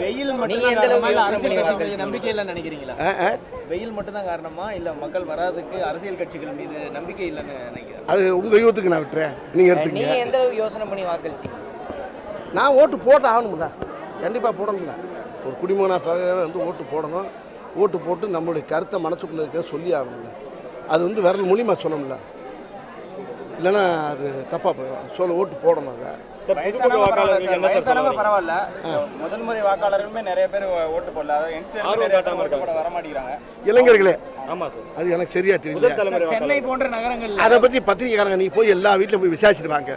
வெயில் மட்டும் அரசியல் கட்சிகள் நம்பிக்கை இல்லைன்னு நினைக்கிறீங்களா? வெயில் மட்டும் தான் காரணமா இல்ல மக்கள் வராதுக்கு அரசியல் கட்சிகள் மீது நம்பிக்கை இல்லைன்னு நினைக்கிறேன். அது உங்க யூத்துக்கு நான் விட்டுறேன், நீங்க எடுத்துக்கீங்க. நீங்க எந்த யோசனை பண்ணி வாக்களிச்சீங்க? நான் ஓட்டு போட்டு ஆகணும்ல, கண்டிப்பாக போடணும்ல. ஒரு குடிமகனா வந்து ஓட்டு போடணும். ஓட்டு போட்டு நம்மளுடைய கருத்தை மனசுக்குள்ள இருக்க சொல்லி ஆகணும்ல. அது வந்து விரல் மூலியமாக சொல்லணும்ல, இல்லைன்னா அது தப்பாக போயிடும். சொல்ல ஓட்டு போடணும். அதை பரவாயில்ல, முதல் முறை வாக்காளர்களுமே நிறைய பேர் ஓட்டு போடல, வர மாட்டேங்கிறாங்க இளைஞர்களே. ஆமாம் சார், அது எனக்கு சரியா தெரியல. சென்னை போன்ற நகரங்கள் அதை பற்றி பத்திரிகைக்காரங்க நீ போய் எல்லா வீட்டிலும் போய் விசாரிச்சிருவாங்க,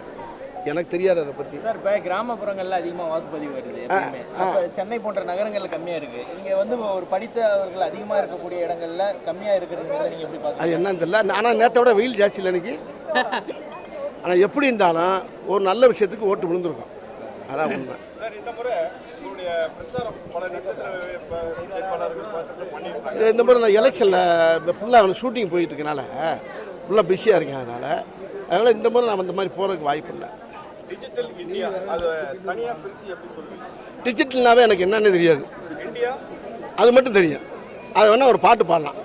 எனக்கு தெரியாது அதை பற்றி. சார் இப்போ கிராமப்புறங்கள்ல அதிகமாக வாக்குப்பதிவு வருது, அப்போ சென்னை போன்ற நகரங்கள்ல கம்மியாக இருக்கு. இங்கே வந்து ஒரு படித்தவர்கள் அதிகமாக இருக்கக்கூடிய இடங்கள்ல கம்மியாக இருக்கிறதுங்கிறத நீங்கள் எப்படி பார்க்குறீங்க? அது என்னன்னு தெரியல. ஆனால் நேற்றை விட வெயில் ஜாஸ்தி இல்லை எனக்கு. ஆனால் எப்படி இருந்தாலும் ஒரு நல்ல விஷயத்துக்கு ஓட்டு விழுந்துருக்கும், அதான் உண்மை. இந்த முறை நான் எலெக்ஷனில் ஃபுல்லாக ஷூட்டிங் போயிட்டு இருக்கனால ஃபுல்லாக பிஸியாக இருக்கேன். அதனால் இந்த முறை நான் இந்த மாதிரி போகிறதுக்கு வாய்ப்பு இல்லை. டிஜிட்டல்னாவே எனக்கு என்னன்னு தெரியாது, அது மட்டும் தெரியும். அது வேணால் ஒரு பாட்டு பாடலாம்.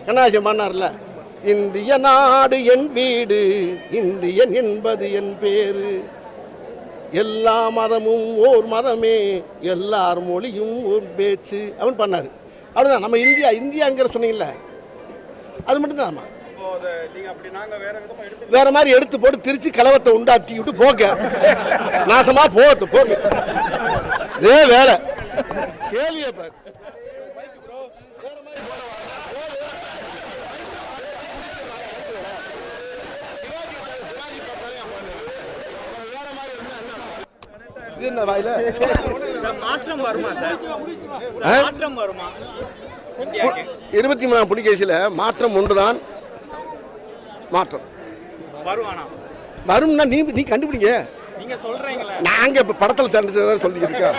கண்ணாசி பாடினார்ல, இந்திய நாடு என் வீடு, இந்தியன் என்பது என் பேரு, எல்லா மதமும் ஓர் மதமே, எல்லார் மொழியும் ஒரு பேச்சு அப்படின்னு பண்ணார். அவ்வளோதான். நம்ம இந்தியாங்கிற சொன்னீங்கல்ல, அது மட்டும்தான். நம்ம வேற மாதிரி எடுத்து போட்டு திருச்சி கலவத்தை உண்டாட்டி விட்டு போக நாசமா போட்டு போக இதே வேலை கேள்வியை பாரு. இது என்ன வாயில மாற்றம் வருமா சார்? மாற்றம் வருமா? 23ஆம் புலிகேசியில் மாற்றம் ஒன்றுதான். மாற்றம் வரும்னா நீ கண்டுபிடிங்க. நீங்க சொல்றீங்களா? நாங்க இப்ப படத்துல சொல்லிட்டு இருக்கோம்.